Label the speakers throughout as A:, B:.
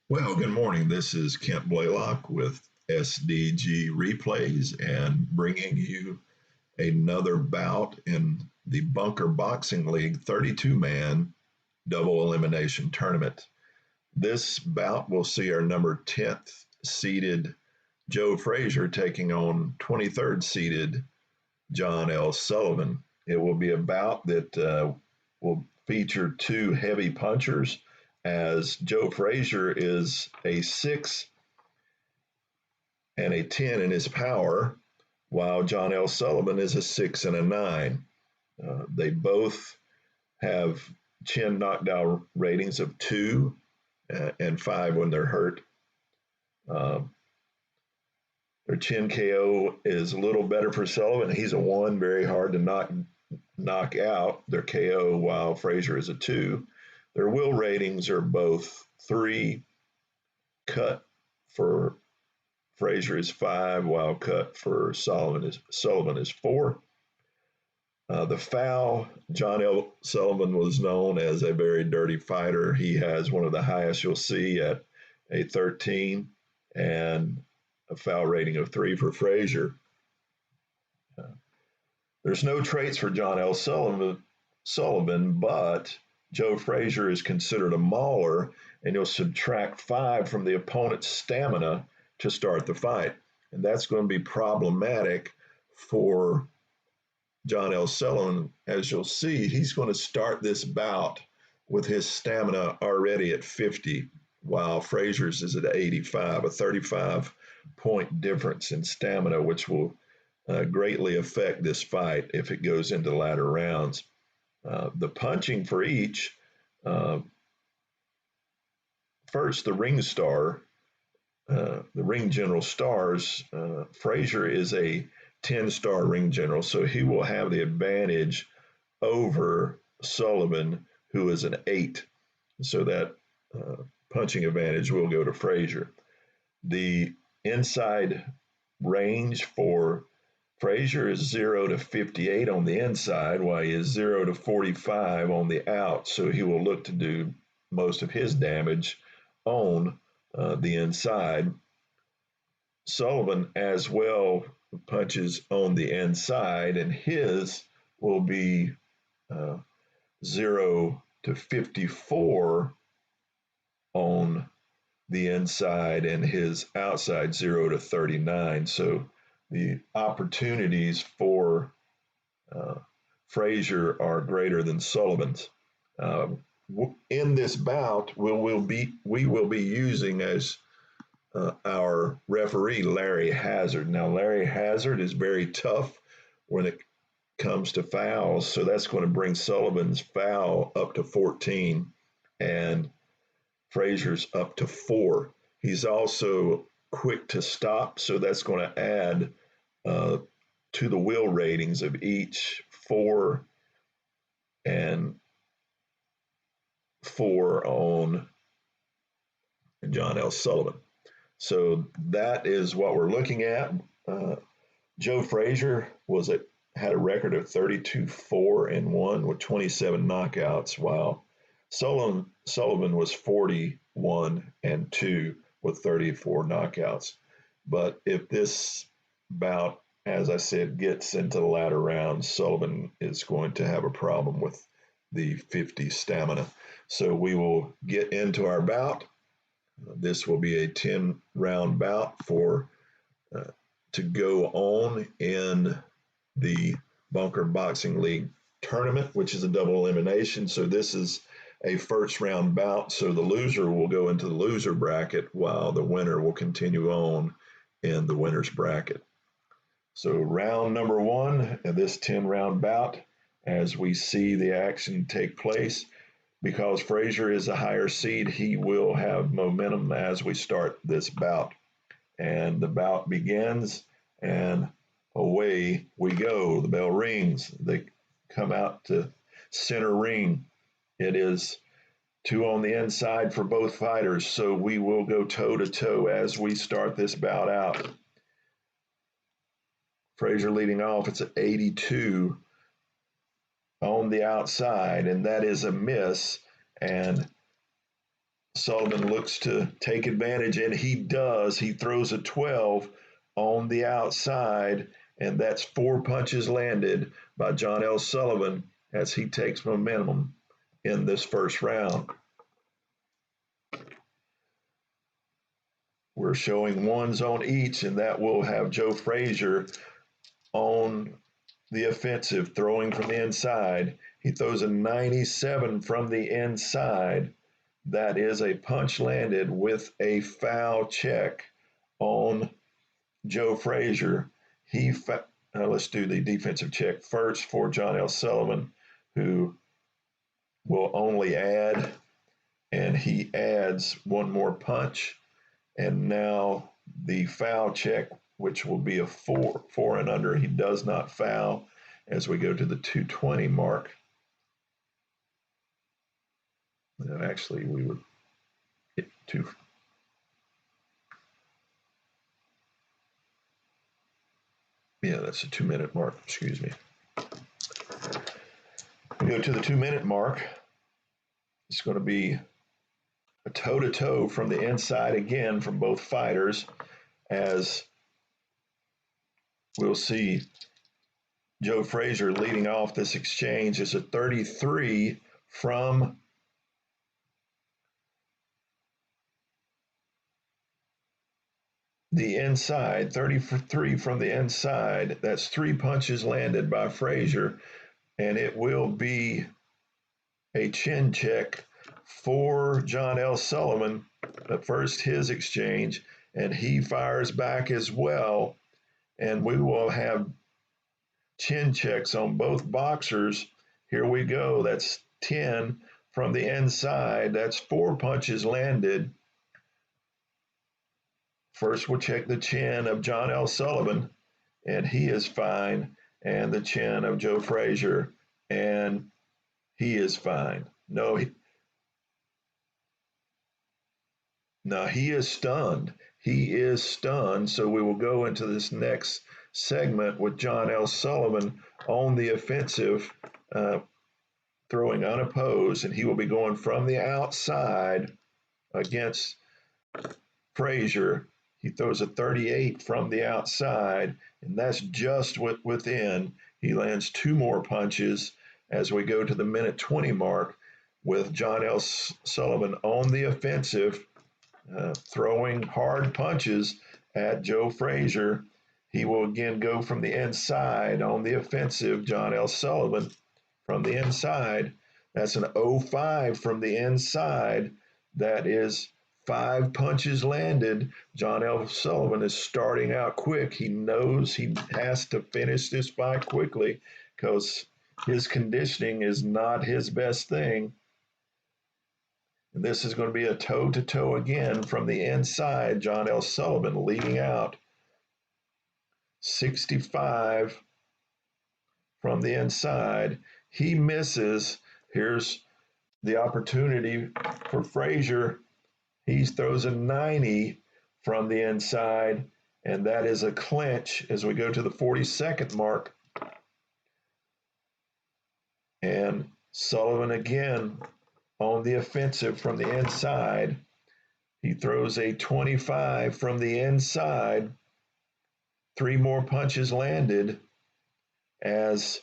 A: Well, good morning. This is Kent Blaylock with SDG Replays and bringing you another bout in the Bunker Boxing League 32-man double elimination tournament. This bout will see our number 10th seeded Joe Frazier taking on 23rd seeded John L. Sullivan. It will be a bout that will feature two heavy punchers, as Joe Frazier is a 6 and a 10 in his power, while John L. Sullivan is a 6 and a 9. They both have chin knockdown ratings of 2 and 5 when they're hurt. Their chin KO is a little better for Sullivan. He's a 1, very hard to knock out their KO, while Frazier is a 2. Their will ratings are both 3. Cut for Frazier is 5, while cut for Sullivan is 4. The foul, John L. Sullivan was known as a very dirty fighter. He has one of the highest you'll see at a 13 and a foul rating of 3 for Frazier. There's no traits for John L. Sullivan, but Joe Frazier is considered a mauler, and you'll subtract 5 from the opponent's stamina to start the fight. And that's going to be problematic for John L. Sullivan. As you'll see, he's going to start this bout with his stamina already at 50, while Frazier's is at 85, a 35-point difference in stamina, which will greatly affect this fight if it goes into the latter rounds. The punching for each, first, the ring star, the ring general stars. Frazier is a 10-star ring general, so he will have the advantage over Sullivan, who is an 8. So that punching advantage will go to Frazier. The inside range for Frazier is 0 to 58 on the inside, while he is 0 to 45 on the out. So he will look to do most of his damage on the inside. Sullivan as well punches on the inside, and his will be 0 to 54 on the inside, and his outside 0 to 39. So the opportunities for Frazier are greater than Sullivan's. In this bout, we will be using as our referee Larry Hazard. Now, Larry Hazard is very tough when it comes to fouls, so that's going to bring Sullivan's foul up to 14 and Frazier's up to 4. He's also quick to stop, so that's going to add to the will ratings of each 4 and 4 on John L. Sullivan. So that is what we're looking at. Joe Frazier had a record of 32-4-1 with 27 knockouts, while Sullivan was 41-2 with 34 knockouts. But if this bout, as I said, gets into the latter rounds, Sullivan is going to have a problem with the 50 stamina. So we will get into our bout. This will be a 10-round bout to go on in the Bunker Boxing League tournament, which is a double elimination. So this is a first-round bout. So the loser will go into the loser bracket, while the winner will continue on in the winner's bracket. So round number 1 of this 10-round bout, as we see the action take place. Because Frazier is a higher seed, he will have momentum as we start this bout. And the bout begins, and away we go. The bell rings. They come out to center ring. It is 2 on the inside for both fighters, so we will go toe-to-toe as we start this bout out. Frazier leading off. It's at 82 on the outside, and that is a miss. And Sullivan looks to take advantage, and he does. He throws a 12 on the outside, and that's 4 punches landed by John L. Sullivan as he takes momentum in this first round. We're showing ones on each, and that will have Joe Frazier on the offensive, throwing from the inside. He throws a 97 from the inside. That is a punch landed with a foul check on Joe Frazier. Let's do the defensive check first for John L. Sullivan, who will only add, and he adds one more punch. And now the foul check, which will be a 4 and under. He does not foul as we go to the 220 mark. And actually, we would get to. Yeah, that's a 2-minute mark. Excuse me. We go to the 2-minute mark. It's going to be a toe-to-toe from the inside again from both fighters, as we'll see Joe Frazier leading off this exchange is a 33 from the inside, 33 from the inside. That's 3 punches landed by Frazier, and it will be a chin check for John L. Sullivan. But first, his exchange, and he fires back as well, and we will have chin checks on both boxers. Here we go. That's 10 from the inside. That's 4 punches landed. First, we'll check the chin of John L. Sullivan, and he is fine, and the chin of Joe Frazier, and he is fine. No, he is stunned. He is stunned. So we will go into this next segment with John L. Sullivan on the offensive, throwing unopposed, and he will be going from the outside against Frazier. He throws a 38 from the outside, and that's just within. He lands 2 more punches as we go to the minute 20 mark with John L. Sullivan on the offensive, throwing hard punches at Joe Frazier. He will again go from the inside on the offensive, John L. Sullivan from the inside. That's an 05 from the inside. That is 5 punches landed. John L. Sullivan is starting out quick. He knows he has to finish this fight quickly because his conditioning is not his best thing. And this is going to be a toe-to-toe again from the inside. John L. Sullivan leading out. 65 from the inside. He misses. Here's the opportunity for Frazier. He throws a 90 from the inside, and that is a clinch as we go to the 42nd mark. And Sullivan again on the offensive from the inside. He throws a 25 from the inside. 3 more punches landed as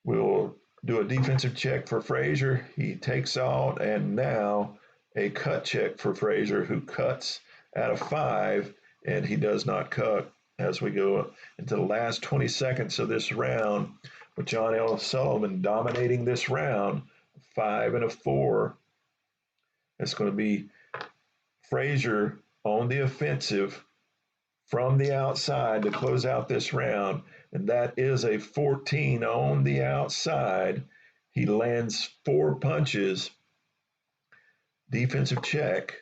A: we'll do a defensive check for Frazier. He takes out, and now a cut check for Frazier, who cuts at a 5, and he does not cut as we go into the last 20 seconds of this round, with John L. Sullivan dominating this round, 5 and a 4. It's going to be Frazier on the offensive from the outside to close out this round, and that is a 14 on the outside. He lands 4 punches, defensive check,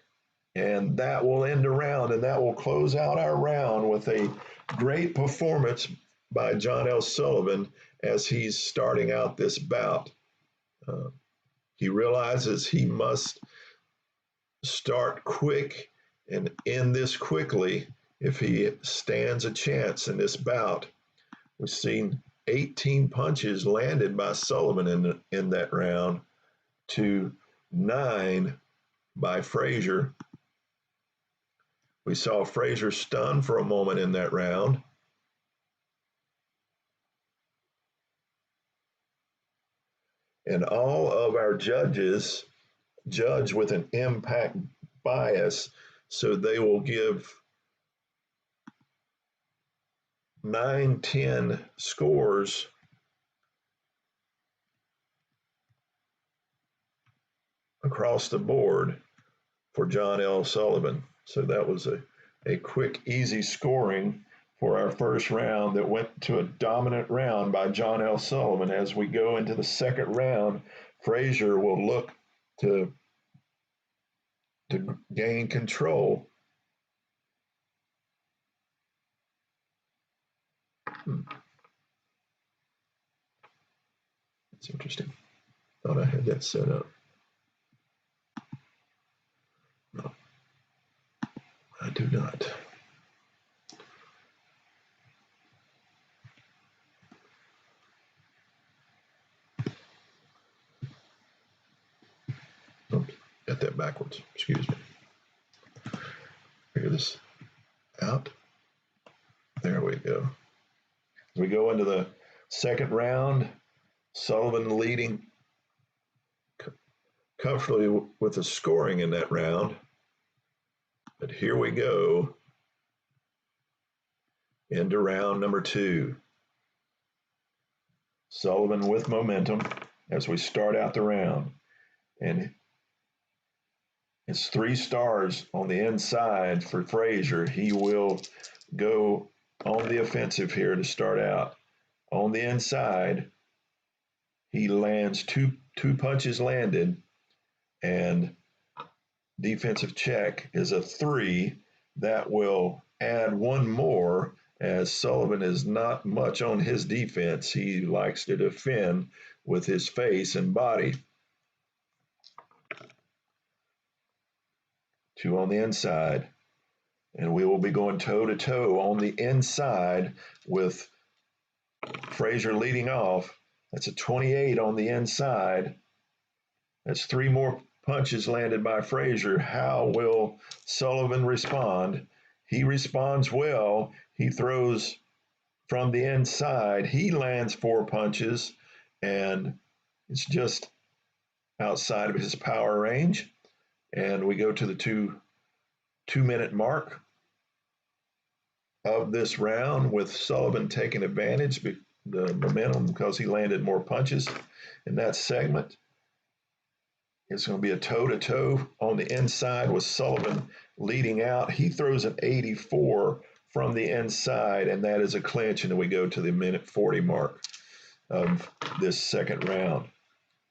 A: and that will end the round, and that will close out our round with a great performance by John L. Sullivan as he's starting out this bout. He realizes he must start quick and end this quickly if he stands a chance in this bout. We've seen 18 punches landed by Sullivan in that round to 9 by Frazier. We saw Frazier stunned for a moment in that round. And all of our judges judge with an impact bias, so they will give 9, 10 scores across the board for John L. Sullivan. So that was a quick, easy scoring for our first round that went to a dominant round by John L. Sullivan. As we go into the second round, Frazier will look to gain control. That's interesting. Thought I had that set up. No, I do not. Oops, got that backwards. Excuse me. Figure this out. There we go. As we go into the second round, Sullivan leading comfortably with the scoring in that round. But here we go into round number 2. Sullivan with momentum as we start out the round. And it's 3 stars on the inside for Frazier. He will go on the offensive here to start out. On the inside, he lands two punches landed, and defensive check is a 3. That will add 1 more, as Sullivan is not much on his defense. He likes to defend with his face and body. 2 on the inside. And we will be going toe-to-toe on the inside with Frazier leading off. That's a 28 on the inside. That's 3 more punches landed by Frazier. How will Sullivan respond? He responds well. He throws from the inside. He lands 4 punches, and it's just outside of his power range. And we go to the 2-minute mark of this round with Sullivan taking advantage of the momentum because he landed more punches in that segment. It's going to be a toe-to-toe on the inside with Sullivan leading out. He throws an 84 from the inside, and that is a clinch, and we go to the minute 40 mark of this second round.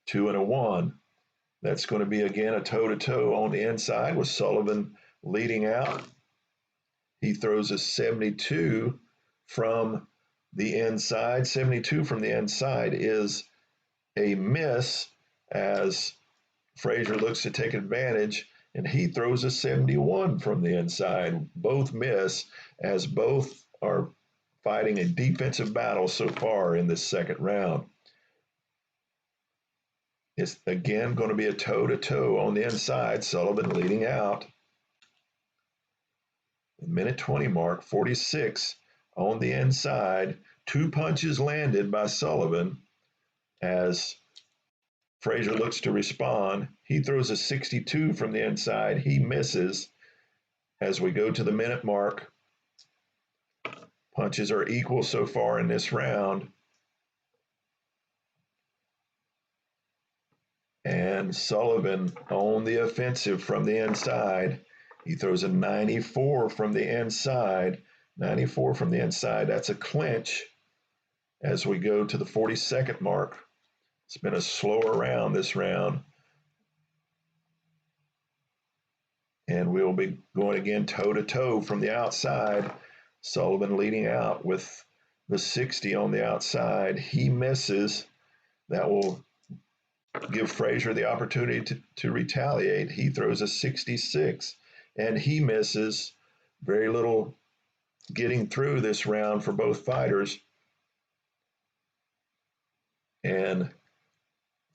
A: 2 and a 1. That's going to be, again, a toe-to-toe on the inside with Sullivan leading out. He throws a 72 from the inside. 72 from the inside is a miss as Frazier looks to take advantage, and he throws a 71 from the inside. Both miss, as both are fighting a defensive battle so far in this second round. It's again going to be a toe-to-toe on the inside. Sullivan leading out. Minute 20 mark, 46 on the inside. 2 punches landed by Sullivan as Frazier looks to respond. He throws a 62 from the inside. He misses as we go to the minute mark. Punches are equal so far in this round. And Sullivan on the offensive from the inside. He throws a 94 from the inside. 94 from the inside. That's a clinch as we go to the 42nd mark. It's been a slower round this round. And we'll be going again toe-to-toe from the outside. Sullivan leading out with the 60 on the outside. He misses. That will give Frazier the opportunity to retaliate. He throws a 66, and he misses. Very little getting through this round for both fighters. And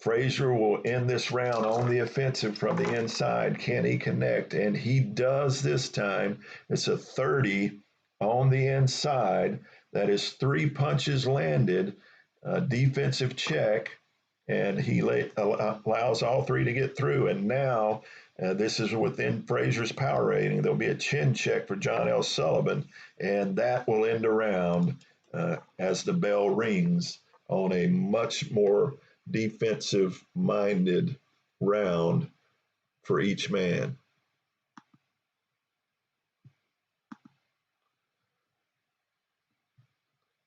A: Frazier will end this round on the offensive from the inside. Can he connect? And he does this time. It's a 30 on the inside. That is 3 punches landed, a defensive check, and he allows all 3 to get through. And now this is within Frazier's power rating. There'll be a chin check for John L. Sullivan, and that will end a round as the bell rings on a much more defensive-minded round for each man.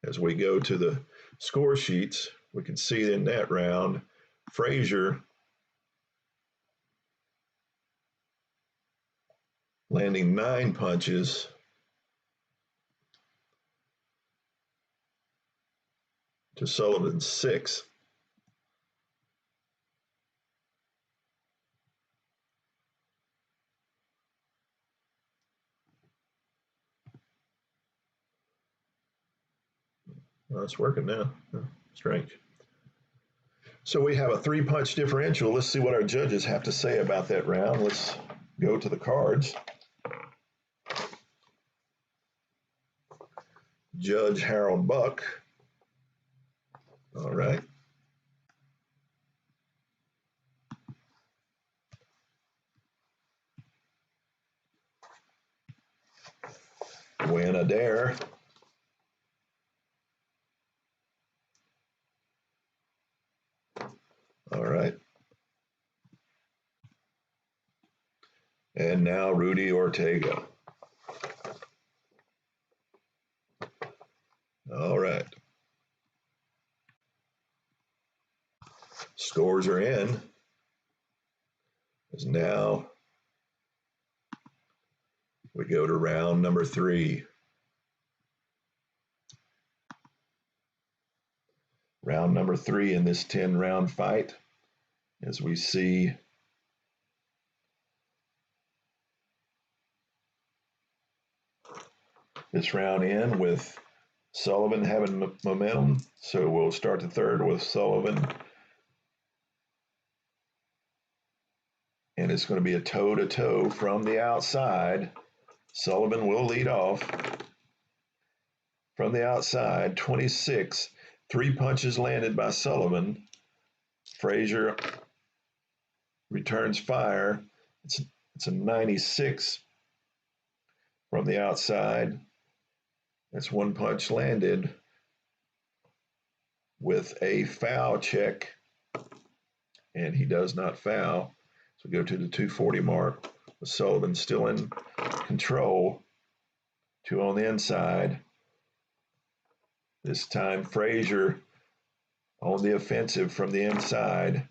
A: As we go to the score sheets, we can see in that round, Frazier landing 9 punches, to Sullivan's 6. Well, it's working now. Strange. So we have a 3-punch differential. Let's see what our judges have to say about that round. Let's go to the cards. Judge Harold Buck. All right. Win Adair. All right. And now Rudy Ortega. All right. Scores are in. As now we go to round number 3. Round number 3 in this 10-round fight, as we see this round in with Sullivan having momentum. So we'll start the third with Sullivan. And it's going to be a toe-to-toe from the outside. Sullivan will lead off from the outside, 26. 3 punches landed by Sullivan. Frazier returns fire. It's a 96 from the outside. That's 1 punch landed with a foul check, and he does not foul. So we go to the 240 mark with Sullivan still in control. 2 on the inside. This time Frazier on the offensive from the inside.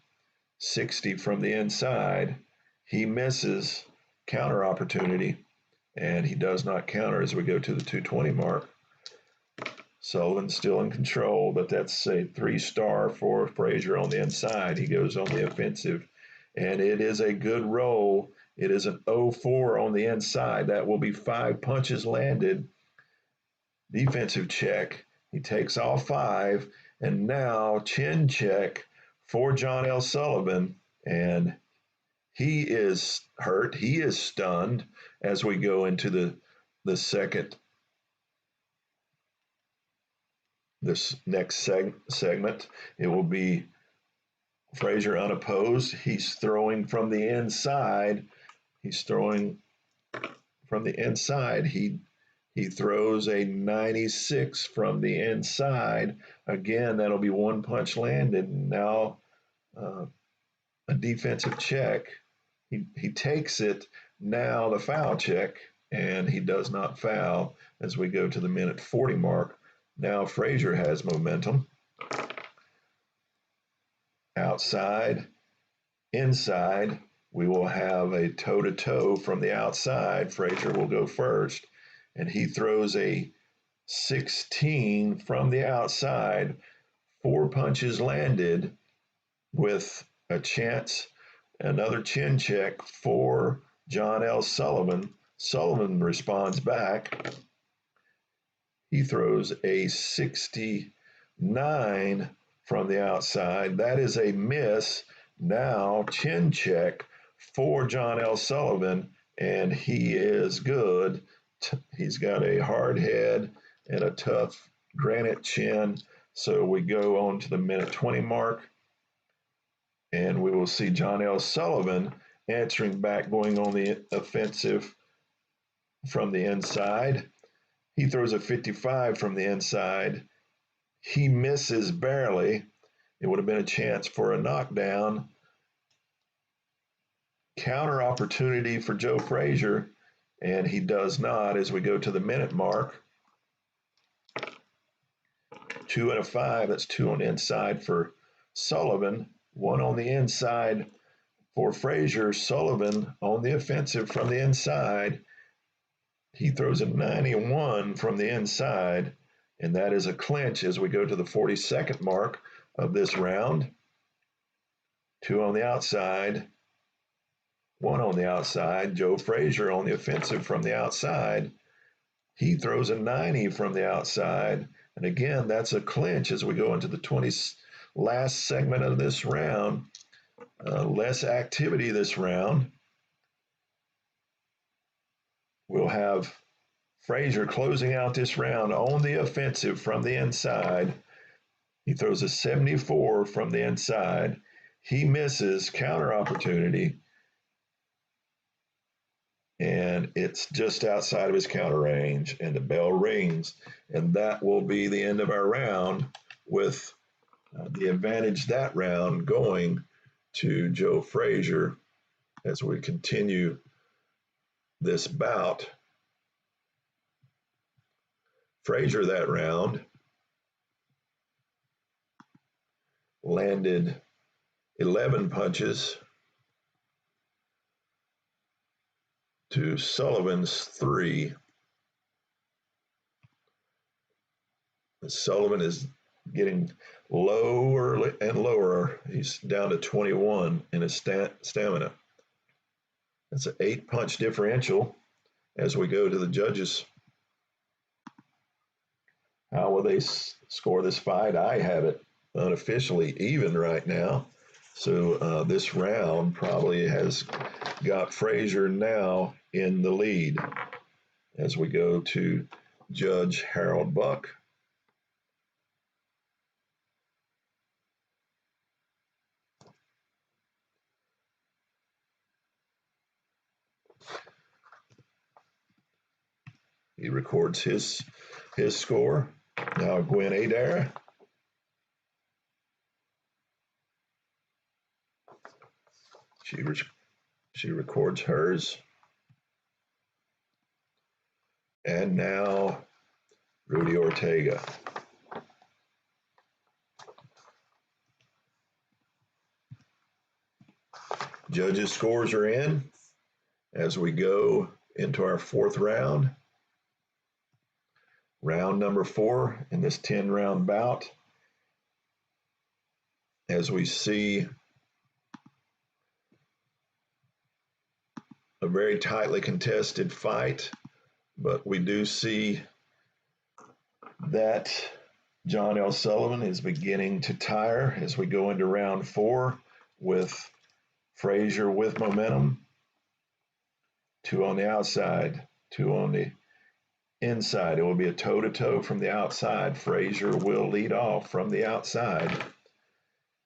A: 60 from the inside. He misses counter opportunity, and he does not counter as we go to the 220 mark. Sullivan still in control, but that's a 3-star for Frazier on the inside. He goes on the offensive, and it is a good roll. It is an 0-4 on the inside. That will be 5 punches landed. Defensive check. He takes all 5, and now chin check for John L. Sullivan, and he is hurt. He is stunned as we go into the second, this next segment. It will be Frazier unopposed. He's throwing from the inside. He's throwing from the inside. He throws a 96 from the inside. Again, that'll be 1 punch landed. Now a defensive check. He takes it. Now the foul check, and he does not foul as we go to the minute 40 mark. Now Frazier has momentum. Outside, inside, we will have a toe-to-toe from the outside. Frazier will go first, and he throws a 16 from the outside. 4 punches landed with a chance, another chin check for John L. Sullivan. Sullivan responds back. He throws a 69 from the outside. That is a miss. Now, chin check for John L. Sullivan, and he is good. He's got a hard head and a tough granite chin. So we go on to the minute 20 mark, and we will see John L. Sullivan answering back, going on the offensive from the inside. He throws a 55 from the inside. He misses barely. It would have been a chance for a knockdown. Counter opportunity for Joe Frazier, and he does not as we go to the minute mark. 2 and a 5, that's 2 on the inside for Sullivan, 1 on the inside for Frazier. Sullivan on the offensive from the inside. He throws a 91 from the inside, and that is a clinch as we go to the 42nd mark of this round. 2 on the outside, 1 on the outside. Joe Frazier on the offensive from the outside. He throws a 90 from the outside. And again, that's a clinch as we go into the last segment of this round. Less activity this round. We'll have Frazier closing out this round on the offensive from the inside. He throws a 74 from the inside. He misses, counter opportunity, and it's just outside of his counter range, and the bell rings, and that will be the end of our round, with the advantage that round going to Joe Frazier as we continue this bout. Frazier that round landed 11 punches to Sullivan's 3. Sullivan is getting lower and lower. He's down to 21 in his stamina. That's an 8-punch differential as we go to the judges. How will they score this fight? I have it unofficially even right now. So this round probably has got Frazier now in the lead as we go to Judge Harold Buck. He records his score. Now Gwen Adair. She records hers. And now Rudy Ortega. Judges' scores are in as we go into our 4th round. Round number 4 in this 10-round bout. As we see a very tightly contested fight, but we do see that John L. Sullivan is beginning to tire as we go into round 4 with Frazier with momentum. 2 on the outside, 2 on the inside. It will be a toe-to-toe from the outside. Frazier will lead off from the outside.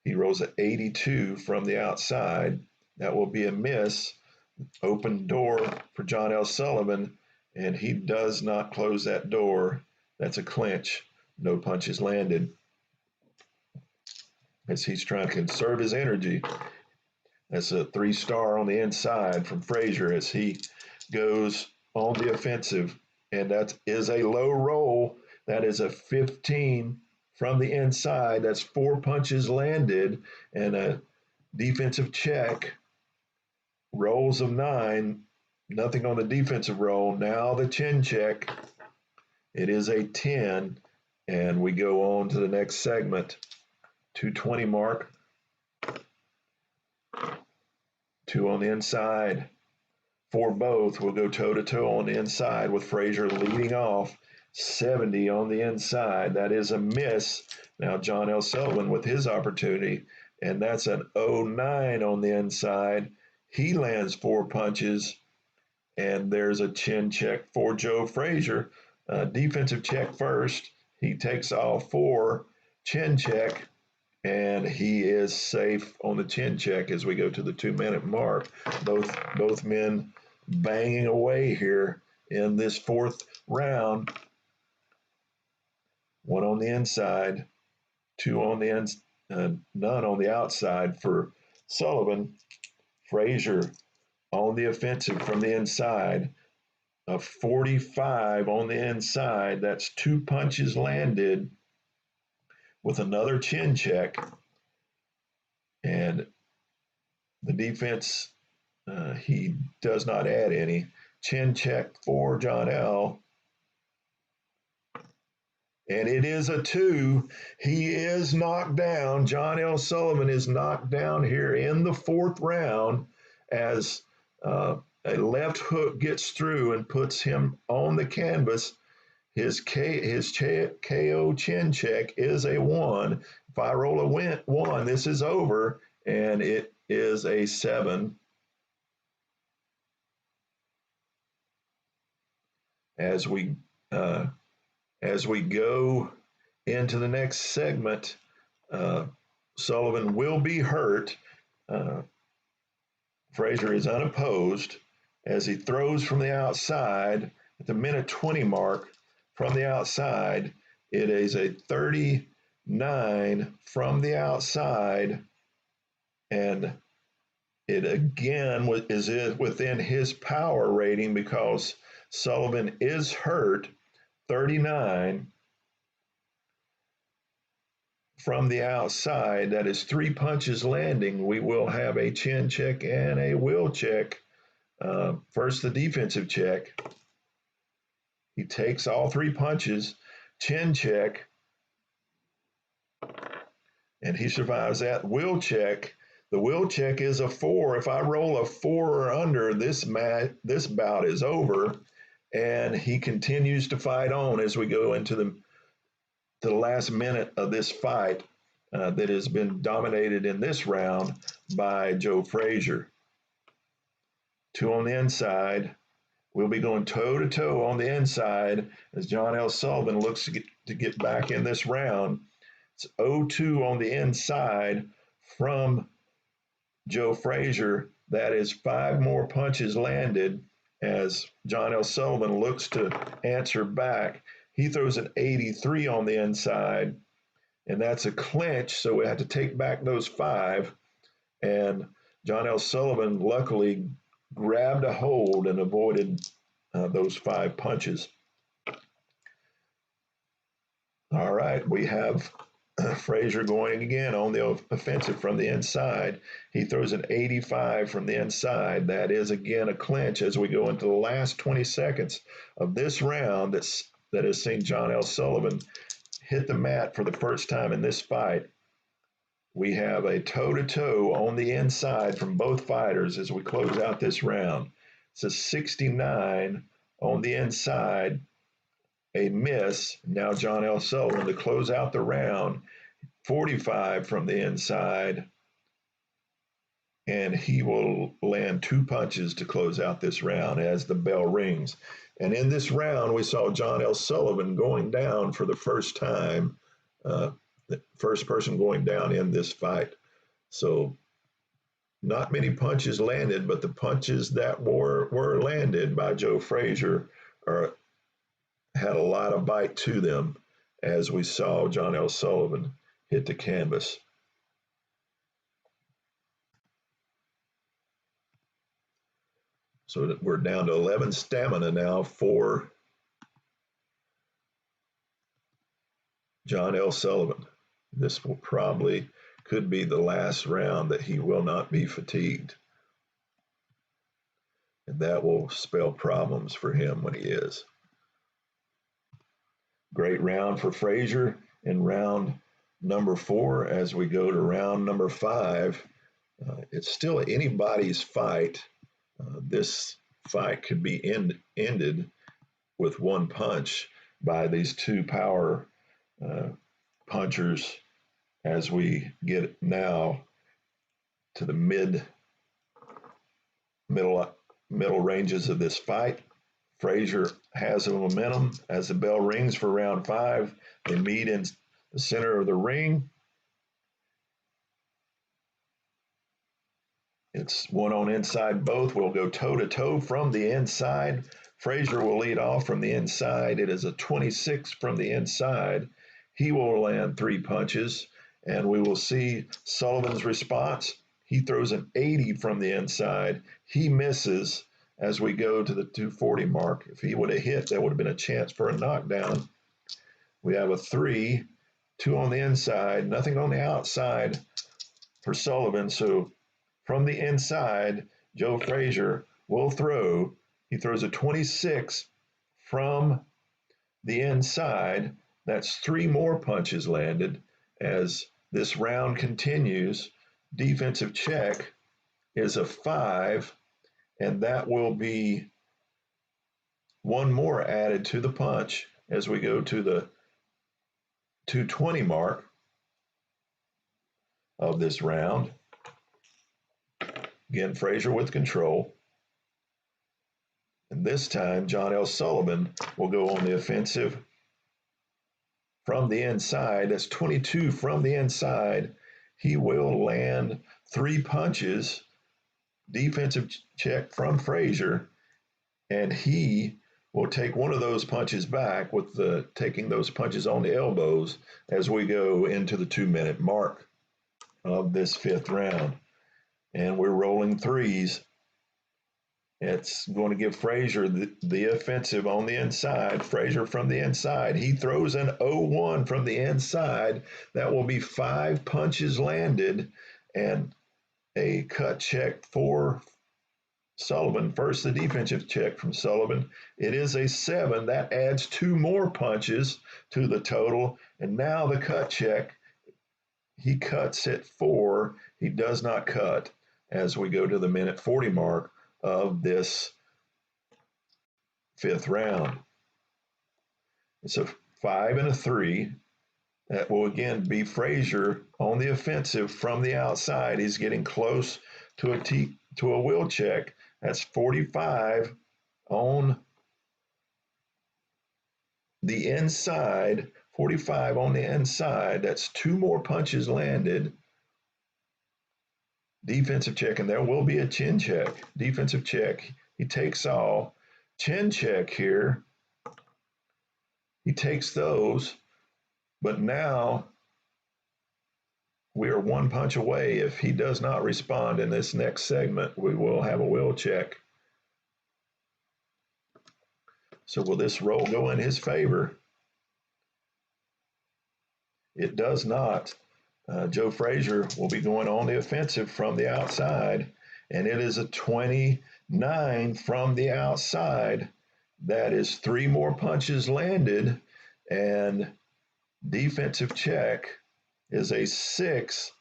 A: He rolls an 82 from the outside. That will be a miss. Open door for John L. Sullivan, and he does not close that door. That's a clinch. No punches landed as he's trying to conserve his energy. That's a 3-star on the inside from Frazier as he goes on the offensive. And that is a low roll. That is a 15 from the inside. That's 4 punches landed and a defensive check. Rolls of 9. Nothing on the defensive roll. Now the chin check. It is a 10. And we go on to the next segment. 220 mark. 2 on the inside. For both, we'll go toe-to-toe on the inside with Frazier leading off 70 on the inside. That is a miss. Now John L. Sullivan with his opportunity, and that's an 09 on the inside. He lands 4 punches, and there's a chin check for Joe Frazier. Defensive check first. He takes all 4, chin check, and he is safe on the chin check as we go to the 2-minute mark. Both men banging away here in this 4th round. 1 on the inside, 2 on the none on the outside for Sullivan. Frazier on the offensive from the inside. A 45 on the inside. That's 2 punches landed with another chin check. And the defense, he does not add any. Chin check for John L. And it is a 2. He is knocked down. John L. Sullivan is knocked down here in the 4th round as a left hook gets through and puts him on the canvas. His KO chin check is a 1. If I roll a 1, this is over, and it is a 7. As we go into the next segment, Sullivan will be hurt. Frazier is unopposed as he throws from the outside at the minute 20 mark from the outside. It is a 39 from the outside, and it again is within his power rating because Sullivan is hurt. 39 from the outside. That is 3 punches landing. We will have a chin check and a will check. First, the defensive check. He takes all 3 punches, chin check, and he survives that will check. The will check is a 4. If I roll a 4 or under, this bout is over. And he continues to fight on as we go into the last minute of this fight that has been dominated in this round by Joe Frazier. 2 on the inside. We'll be going toe-to-toe on the inside as John L. Sullivan looks to get back in this round. It's 0-2 on the inside from Joe Frazier. That is 5 more punches landed as John L. Sullivan looks to answer back. He throws an 83 on the inside, and that's a clinch, so we have to take back those 5. And John L. Sullivan luckily grabbed a hold and avoided those 5 punches. All right, we have Frazier going again on the offensive from the inside. He throws an 85 from the inside. That is again a clinch as we go into the last 20 seconds of this round that has seen John L. Sullivan hit the mat for the first time in this fight. We have a toe-to-toe on the inside from both fighters as we close out this round. It's a 69 on the inside. A miss. Now John L. Sullivan to close out the round. 45 from the inside. And he will land 2 punches to close out this round as the bell rings. And in this round, we saw John L. Sullivan going down for the first time. The first person going down in this fight. So not many punches landed, but the punches that were landed by Joe Frazier had a lot of bite to them as we saw John L. Sullivan hit the canvas. So we're down to 11 stamina now for John L. Sullivan. This could be the last round that he will not be fatigued. And that will spell problems for him when he is. Great round for Frazier in round number 4. As we go to round number 5, it's still anybody's fight. This fight could be ended with 1 punch. by these two power punchers as we get now to the middle ranges of this fight. Frazier has the momentum as the bell rings for round 5. They meet in the center of the ring. It's one on inside both. We'll go toe-to-toe from the inside. Frazier will lead off from the inside. It is a 26 from the inside. He will land 3 punches, and we will see Sullivan's response. He throws an 80 from the inside. He misses as we go to the 240 mark. If he would have hit, that would have been a chance for a knockdown. We have a 3, 2 on the inside, nothing on the outside for Sullivan. So from the inside, Joe Frazier will throw. He throws a 26 from the inside. That's 3 more punches landed as this round continues. Defensive check is a 5, and that will be 1 more added to the punch as we go to the 220 mark of this round. Again, Frazier with control. And this time, John L. Sullivan will go on the offensive from the inside. That's 22 from the inside. He will land 3 punches. Defensive check from Frazier. And he will take one of those punches back with taking those punches on the elbows as we go into the 2-minute mark of this 5th round. And we're rolling 3s. It's going to give Frazier the offensive on the inside. Frazier from the inside. He throws an 0-1 from the inside. That will be 5 punches landed and a cut check for Sullivan. First, the defensive check from Sullivan. It is a 7. That adds 2 more punches to the total. And now the cut check. He cuts at 4. He does not cut as we go to the minute 40 mark of this 5th round. It's a 5 and a 3. That will again be Frazier on the offensive from the outside. He's getting close to a wheel check. That's 45 on the inside. 45 on the inside. That's 2 more punches landed. Defensive check, and there will be a chin check. Defensive check. He takes all. Chin check here. He takes those. But now we are 1 punch away. If he does not respond in this next segment, we will have a wheel check. So will this roll go in his favor? It does not. Joe Frazier will be going on the offensive from the outside, and it is a 29 from the outside. That is 3 more punches landed, and defensive check is a 6.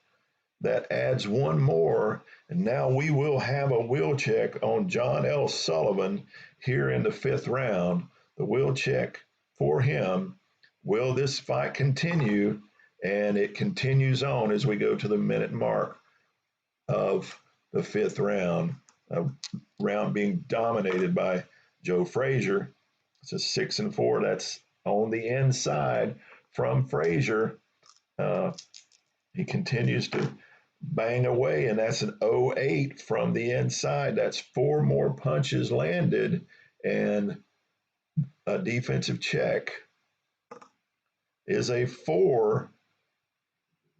A: That adds 1 more, and now we will have a wheel check on John L. Sullivan here in the 5th round. The wheel check for him. Will this fight continue? And it continues on as we go to the minute mark of the 5th round. A round being dominated by Joe Frazier. It's a 6 and 4. That's on the inside from Frazier. He continues to bang away, and that's an 0-8 from the inside. That's 4 more punches landed, and a defensive check is a 4.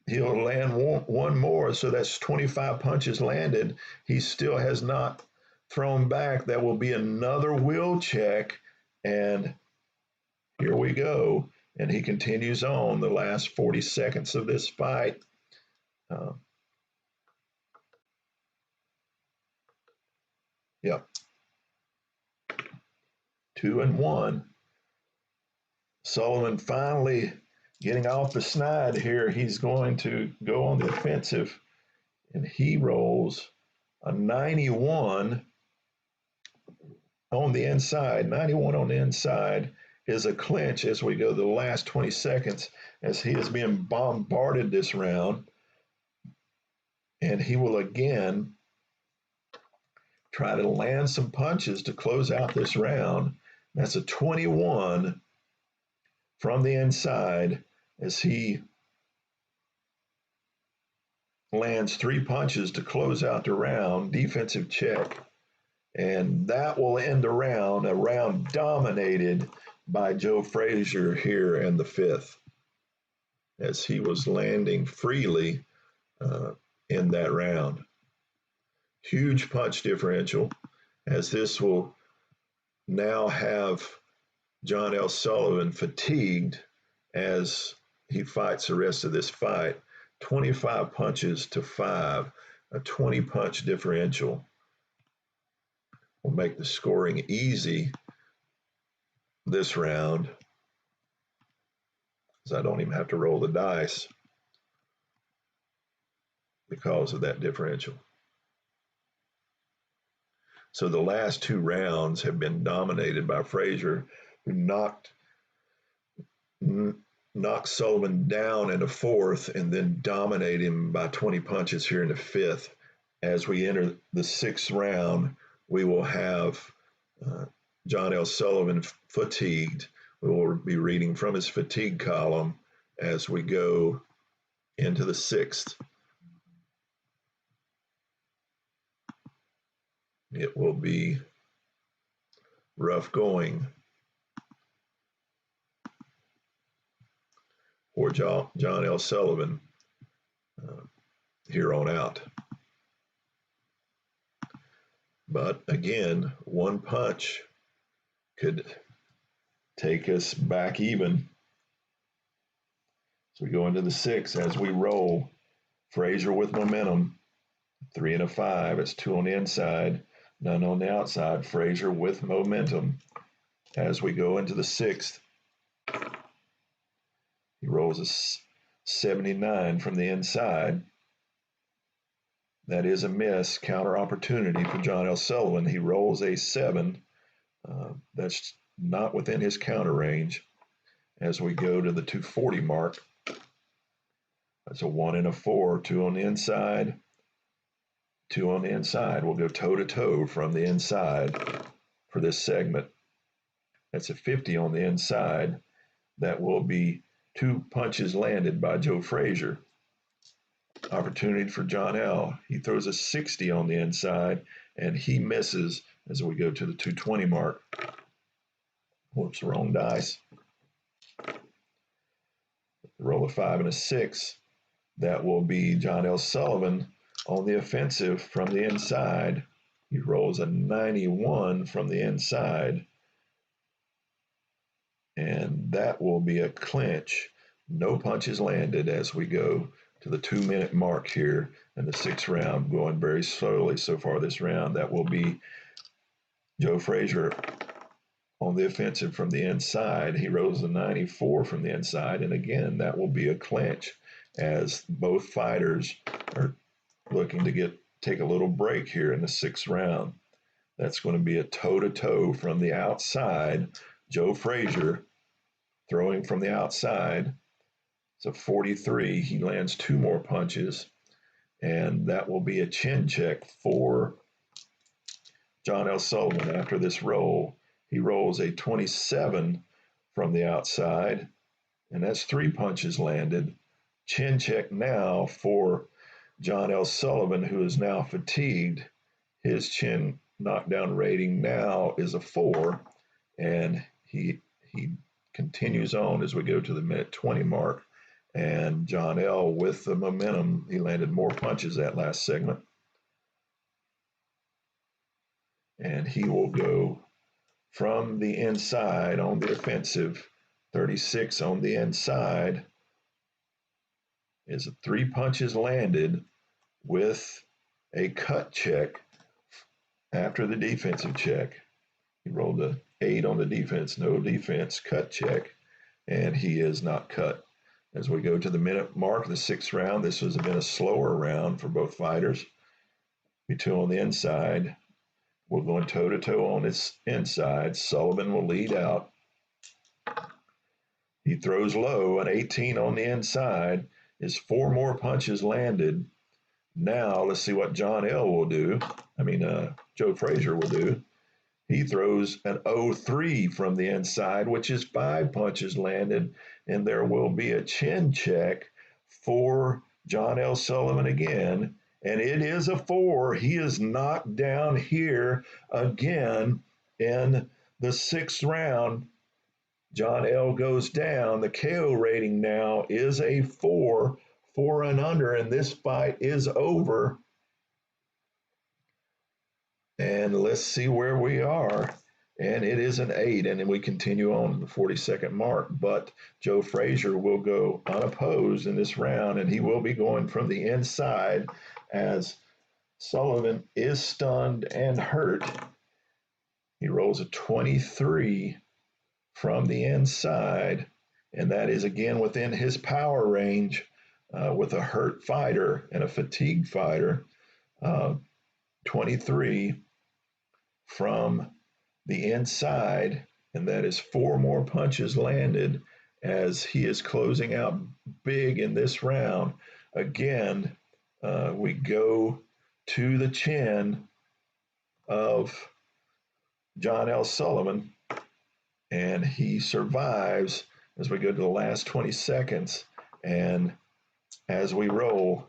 A: He'll land 1 more, so that's 25 punches landed. He still has not thrown back. That will be another wheel check, and here we go. And he continues on the last 40 seconds of this fight. Yep. 2 and 1. Sullivan finally getting off the snide here. He's going to go on the offensive, and he rolls a 91 on the inside. 91 on the inside. is a clinch as we go the last 20 seconds, as he is being bombarded this round. And he will again try to land some punches to close out this round. That's a 21 from the inside as he lands 3 punches to close out the round. Defensive check. And that will end the round, a round dominated by Joe Frazier here in the 5th, as he was landing freely in that round. Huge punch differential, as this will now have John L. Sullivan fatigued as he fights the rest of this fight. 25 punches to 5, a 20 punch differential will make the scoring easy this round, as I don't even have to roll the dice because of that differential. So the last 2 rounds have been dominated by Frazier, who knocked Sullivan down in the 4th and then dominated him by 20 punches here in the 5th. As we enter the 6th round, we will have John L. Sullivan fatigued. We will be reading from his fatigue column as we go into the 6th. It will be rough going for John L. Sullivan here on out. But again, one punch could take us back even. So we go into the 6th as we roll. Frazier with momentum, 3 and a 5. It's 2 on the inside, none on the outside. Frazier with momentum as we go into the 6th. He rolls a 79 from the inside. That is a miss. Counter opportunity for John L. Sullivan. He rolls a 7. That's not within his counter range as we go to the 240 mark. That's a 1 and a 4. 2 on the inside. 2 on the inside. We'll go toe-to-toe from the inside for this segment. That's a 50 on the inside. That will be 2 punches landed by Joe Frazier. Opportunity for John L. He throws a 60 on the inside, and he misses as we go to the 220 mark. Whoops, wrong dice. Roll a 5 and a 6. That will be John L. Sullivan on the offensive from the inside. He rolls a 91 from the inside. And that will be a clinch. No punches landed as we go to the 2-minute mark here in the 6th round, going very slowly so far this round. That will be Joe Frazier on the offensive from the inside. He rolls a 94 from the inside. And again, that will be a clinch as both fighters are looking to take a little break here in the 6th round. That's going to be a toe-to-toe from the outside. Joe Frazier throwing from the outside. It's a 43. He lands 2 more punches, and that will be a chin check for John L. Sullivan after this roll. He rolls a 27 from the outside, and that's 3 punches landed. Chin check now for John L. Sullivan, who is now fatigued. His chin knockdown rating now is a 4, and he continues on as we go to the minute 20 mark. And John L., with the momentum, he landed more punches that last segment. And he will go from the inside on the offensive. 36 on the inside is 3 punches landed with a cut check after the defensive check. He rolled a 8 on the defense, no defense, cut check, and he is not cut. As we go to the minute mark of the 6th round, this has been a slower round for both fighters. 2 on the inside. We're going toe-to-toe on its inside. Sullivan will lead out. He throws low, an 18 on the inside. Is 4 more punches landed. Now let's see what John L. will do. Joe Frazier will do. He throws an 0-3 from the inside, which is 5 punches landed, and there will be a chin check for John L. Sullivan again, and it is a 4. He is knocked down here again in the 6th round. John L. goes down. The KO rating now is a 4, 4 and under, and this fight is over. And let's see where we are. And it is an 8, and then we continue on to the 40-second mark. But Joe Frazier will go unopposed in this round, and he will be going from the inside as Sullivan is stunned and hurt. He rolls a 23 from the inside, and that is again within his power range with a hurt fighter and a fatigued fighter. 23 from the inside, and that is 4 more punches landed as he is closing out big in this round. Again, we go to the chin of John L. Sullivan, and he survives as we go to the last 20 seconds. And as we roll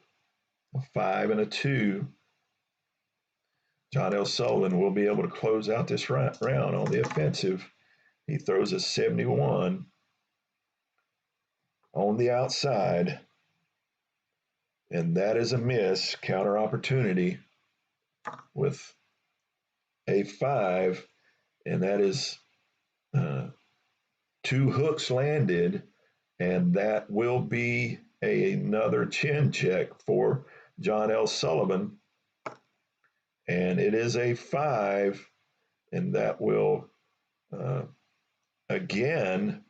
A: a 5 and a 2, John L. Sullivan will be able to close out this round on the offensive. He throws a 71 on the outside, and that is a miss. Counter opportunity with a 5, and that is 2 hooks landed, and that will be another chin check for John L. Sullivan. And it is a 5, and that will again,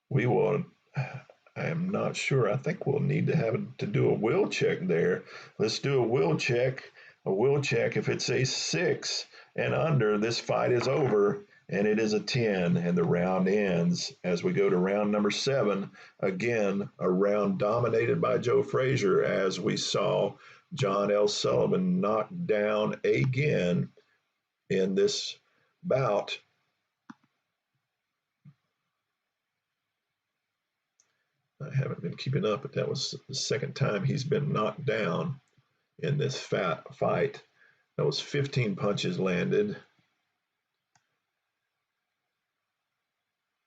A: we will, I am not sure, I think we'll need to do a will check there. Let's do a will check. A will check, if it's a 6 and under, this fight is over, and it is a 10, and the round ends. As we go to round number 7, again, a round dominated by Joe Frazier, as we saw John L. Sullivan knocked down again in this bout. I haven't been keeping up, but that was the second time he's been knocked down in this fight. That was 15 punches landed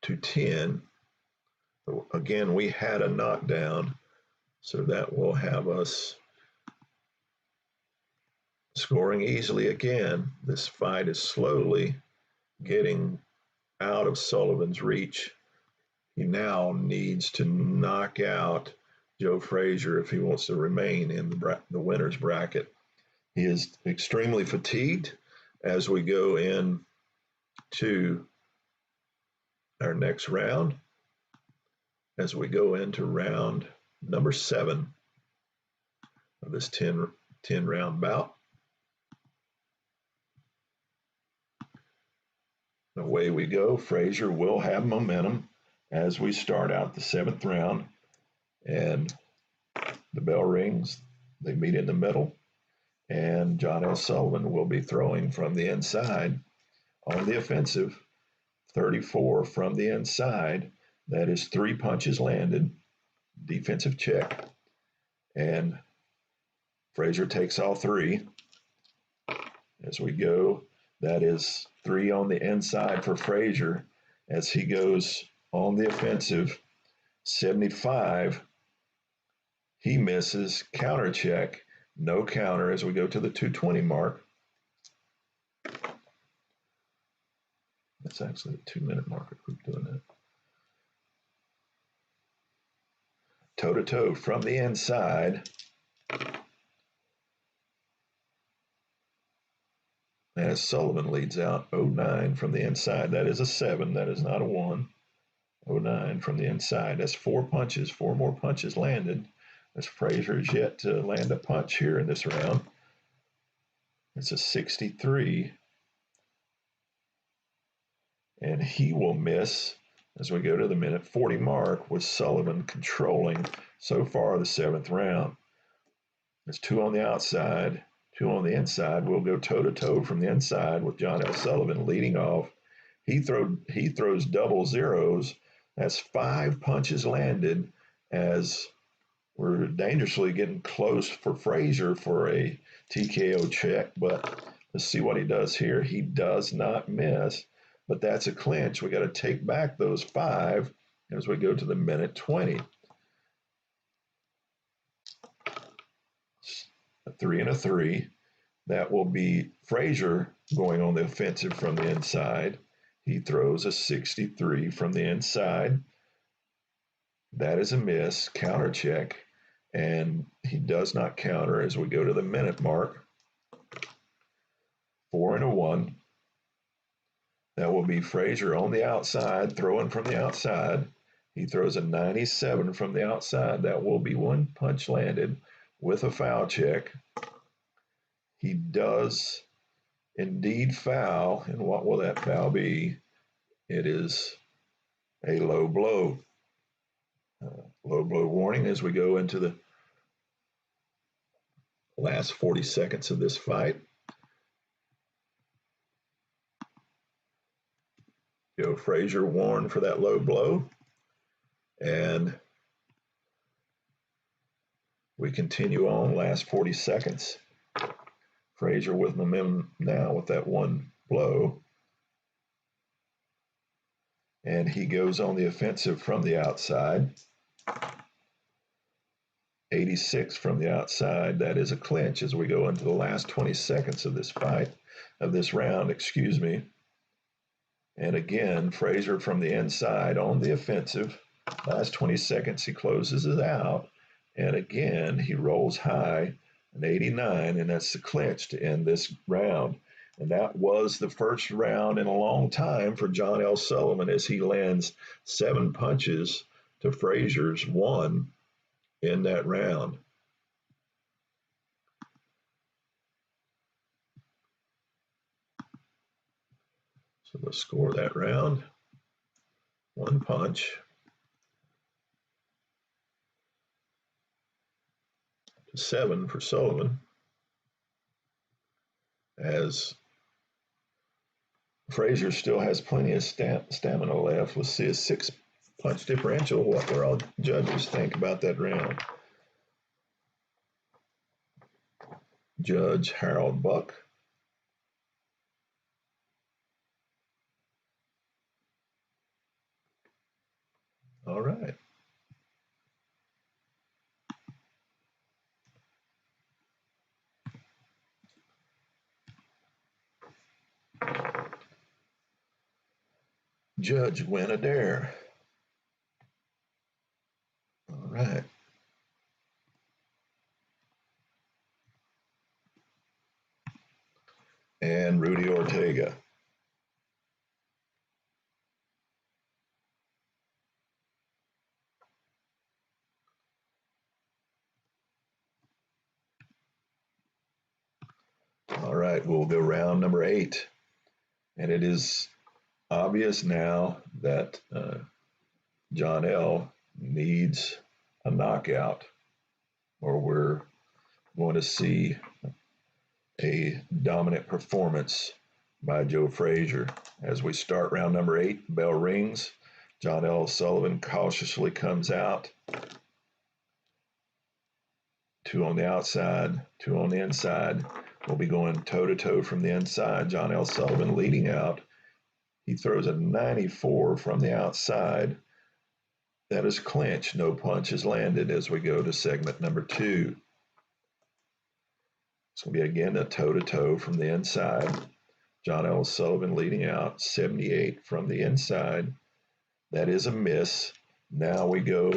A: to 10. Again, we had a knockdown, so that will have us scoring easily again. This fight is slowly getting out of Sullivan's reach. He now needs to knock out Joe Frazier if he wants to remain in the winner's bracket. He is extremely fatigued as we go in to our next round, as we go into round number 7 of this 10 round bout. Away we go. Frazier will have momentum as we start out the 7th round, and the bell rings. They meet in the middle, and John L. Sullivan will be throwing from the inside on the offensive. 34 from the inside. That is 3 punches landed. Defensive check, and Frazier takes all 3. As we go, that is 3 on the inside for Frazier as he goes on the offensive. 75. He misses. Counter check. No counter as we go to the 220 mark. That's actually the 2-minute mark if we're doing that. Toe-to-toe from the inside. As Sullivan leads out, 09 from the inside. That is a 7. That is not a 1. 09 from the inside. That's 4 punches. 4 more punches landed. As Frazier is yet to land a punch here in this round. It's a 63. and he will miss as we go to the minute 40 mark, with Sullivan controlling so far the 7th round. There's 2 on the outside, 2 on the inside. We'll go toe-to-toe from the inside with John L. Sullivan leading off. He throws double zeros. That's 5 punches landed, as we're dangerously getting close for Frazier for a TKO check, but let's see what he does here. He does not miss, but that's a clinch. We got to take back those 5 as we go to the minute 20. A 3 and a 3. That will be Frazier going on the offensive from the inside. He throws a 63 from the inside. That is a miss, counter check, and he does not counter as we go to the minute mark. 4 and a 1. That will be Frazier on the outside, throwing from the outside. He throws a 97 from the outside. That will be 1 punch landed with a foul check. He does indeed foul, and what will that foul be? It is a low blow. Low blow warning as we go into the last 40 seconds of this fight. Joe Frazier warned for that low blow, and we continue on last 40 seconds. Frazier with momentum now with that 1 blow, and he goes on the offensive from the outside. 86 from the outside. That is a clinch as we go into the last 20 seconds of this fight, of this round, excuse me. And again, Frazier from the inside on the offensive. Last 20 seconds, he closes it out. And again, he rolls high, an 89, and that's the clinch to end this round. And that was the first round in a long time for John L. Sullivan, as he lands 7 punches to Frazier's 1 in that round. So let's score that round. 1 punch to 7 for Sullivan, as Frazier still has plenty of stamina left. Let's see a 6-punch differential. What will all judges think about that round? Judge Harold Buck. All right. Judge Win-Adair. All right. And Rudy Ortega. All right, we'll go round number 8. And it is obvious now that John L. needs a knockout, or we're going to see a dominant performance by Joe Frazier. As we start round number 8, the bell rings. John L. Sullivan cautiously comes out. 2 on the outside, 2 on the inside. We'll be going toe-to-toe from the inside. John L. Sullivan leading out. He throws a 94 from the outside. That is clinch. No punch is landed as we go to segment number 2. It's going to be again a toe-to-toe from the inside. John L. Sullivan leading out. 78 from the inside. That is a miss. Now we go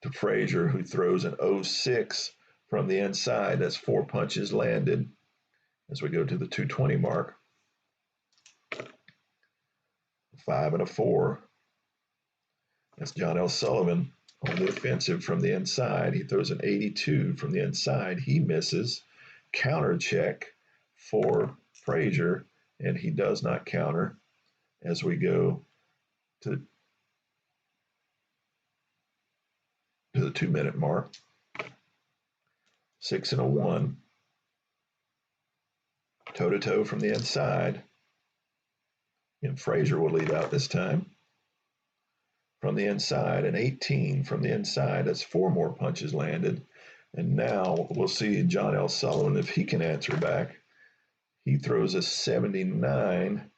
A: to Frazier, who throws an 06 from the inside. That's 4 punches landed as we go to the 220 mark. 5 and a 4. That's John L. Sullivan on the offensive from the inside. He throws an 82 from the inside. He misses. Counter check for Frazier, and he does not counter as we go to the 2-minute mark. 6-1. Toe-to-toe from the inside. And Frazier will lead out this time. From the inside, an 18 from the inside. That's 4 more punches landed. And now we'll see John L. Sullivan if he can answer back. He throws a 79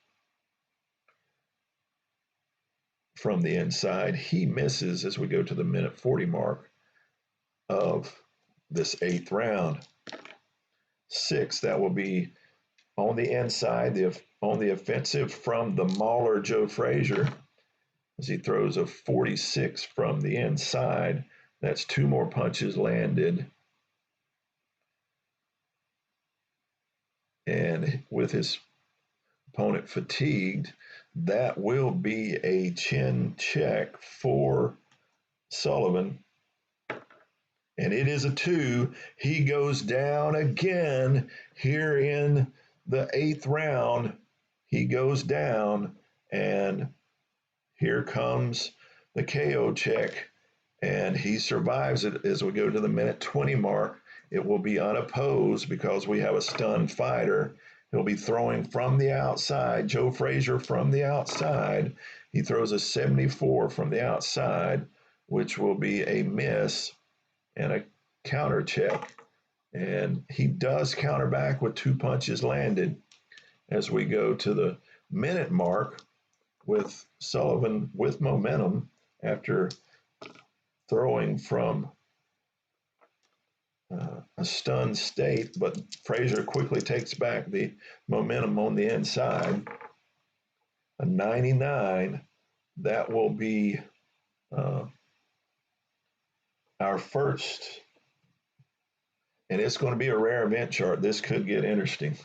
A: from the inside. He misses as we go to the minute 40 mark of this 8th round. 6, that will be on the inside, on the offensive from the mauler Joe Frazier, as he throws a 46 from the inside. That's 2 more punches landed. And with his opponent fatigued, that will be a chin check for Sullivan. And it is a 2. He goes down again here in the 8th round. He goes down, and here comes the KO check, and he survives it as we go to the minute 20 mark. It will be unopposed because we have a stunned fighter. He'll be throwing from the outside. Joe Frazier from the outside. He throws a 74 from the outside, which will be a miss and a counter check. And he does counter back with 2 punches landed as we go to the minute mark with Sullivan with momentum after throwing from a stunned state, but Frazier quickly takes back the momentum on the inside. A 99, that will be our first, and it's going to be a rare event chart. This could get interesting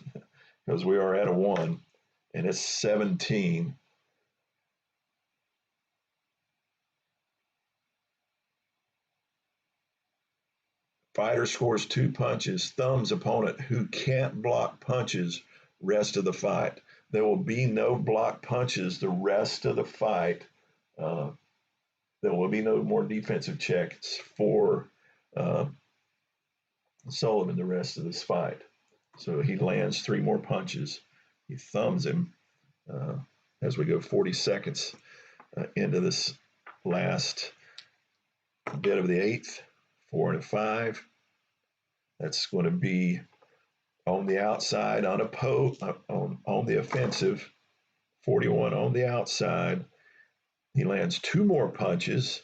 A: because we are at a 1, and it's 17. Fighter scores 2 punches, thumbs opponent who can't block punches rest of the fight. There will be no block punches the rest of the fight. There will be no more defensive checks for Sullivan the rest of this fight. So he lands 3 more punches. He thumbs him as we go 40 seconds into this last bit of the 8th. 4 and a 5. That's going to be on the outside, unopposed, on the offensive. 41 on the outside. He lands 2 more punches.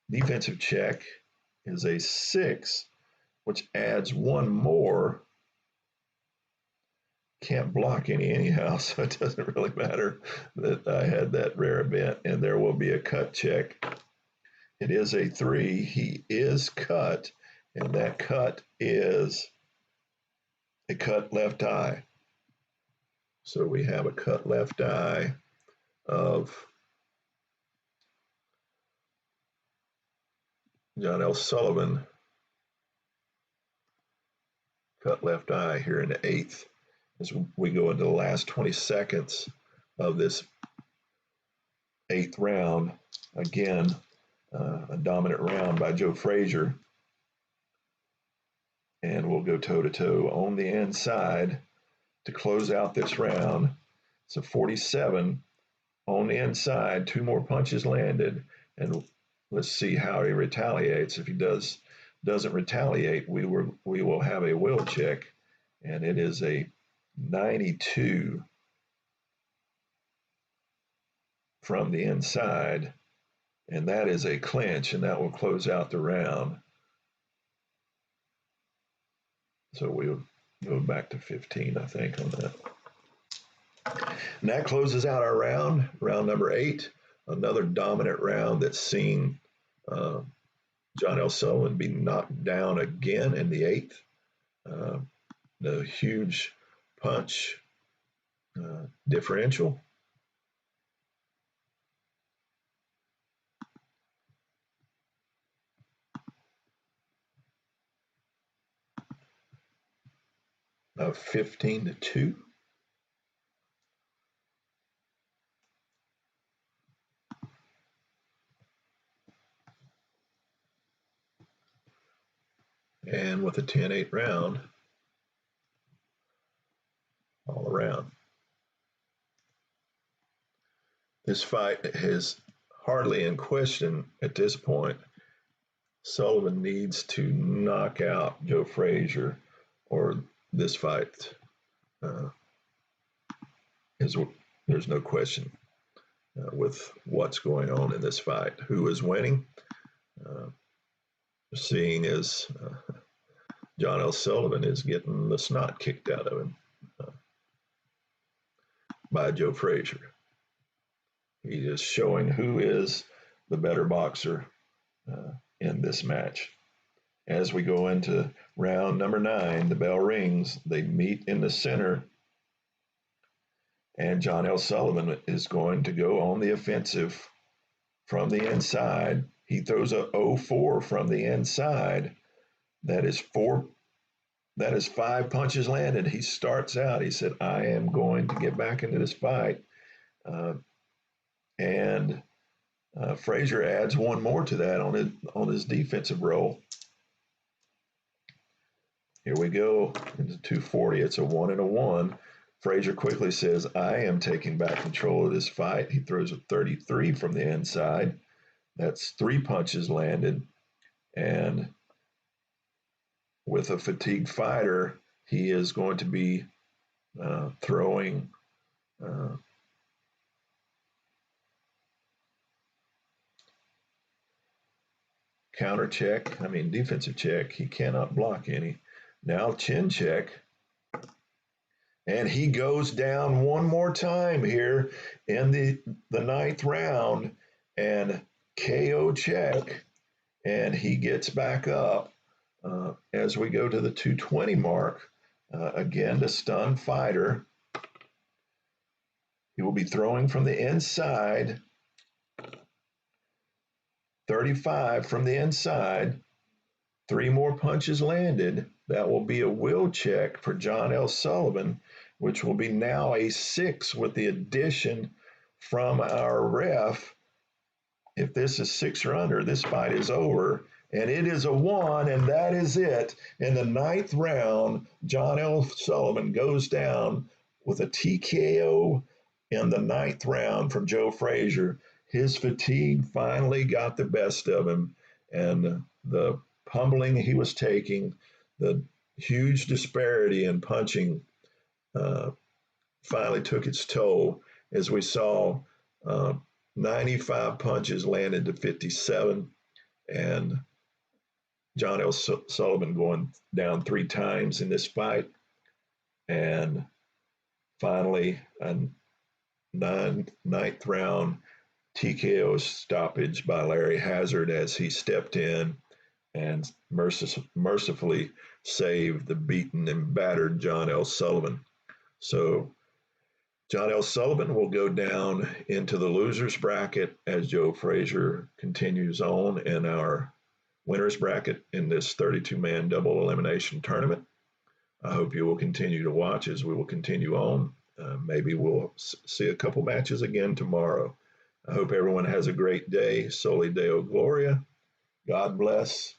A: Defensive check is a 6, which adds 1 more. Can't block anyhow, so it doesn't really matter that I had that rare event. And there will be a cut check. It is a 3. He is cut, and that cut is a cut left eye. So we have a cut left eye of John L. Sullivan. Cut left eye here in the 8th as we go into the last 20 seconds of this 8th round. Again, a dominant round by Joe Frazier. And we'll go toe-to-toe on the inside to close out this round. So 47 on the inside, 2 more punches landed. And let's see how he retaliates. If he doesn't retaliate, we will have a will check. And it is a 92 from the inside. And that is a clinch, and that will close out the round. So we'll go back to 15, I think, on that. And that closes out our round number 8. Another dominant round that's seen John L. Sullivan be knocked down again in the 8th. The huge punch differential. Of 15-2. And with a 10-8 round all around. This fight is hardly in question at this point. Sullivan needs to knock out Joe Frazier, or this fight is, there's no question with what's going on in this fight. Who is winning? Seeing as John L. Sullivan is getting the snot kicked out of him by Joe Frazier. He is showing who is the better boxer in this match. As we go into round number 9, the bell rings. They meet in the center, and John L. Sullivan is going to go on the offensive from the inside. He throws a 0-4 from the inside. That is 5 punches landed. He starts out. He said, "I am going to get back into this fight," and Frazier adds one more to that on his defensive role. Here we go into 240. It's a 1 and a 1. Frazier quickly says, "I am taking back control of this fight." He throws a 33 from the inside. That's 3 punches landed. And with a fatigued fighter, he is going to be throwing counter check. Defensive check. He cannot block any. Now chin check. And he goes down one more time here in the 9th round, and KO check, and he gets back up as we go to the 220 mark. Again, the stunned fighter. He will be throwing from the inside. 35 from the inside. 3 more punches landed. That will be a will check for John L. Sullivan, which will be now a 6 with the addition from our ref. If this is 6 or under, this fight is over. And it is a 1, and that is it. In the 9th round, John L. Sullivan goes down with a TKO in the 9th round from Joe Frazier. His fatigue finally got the best of him, and the pummeling he was taking, the huge disparity in punching finally took its toll as we saw 95 punches landed to 57, and John L. Sullivan going down 3 times in this fight. And finally, a 9th round TKO stoppage by Larry Hazard as he stepped in and mercifully saved the beaten and battered John L. Sullivan. So John L. Sullivan will go down into the loser's bracket as Joe Frazier continues on in our winner's bracket in this 32-man double elimination tournament. I hope you will continue to watch as we will continue on. Maybe we'll see a couple matches again tomorrow. I hope everyone has a great day. Soli Deo Gloria. God bless.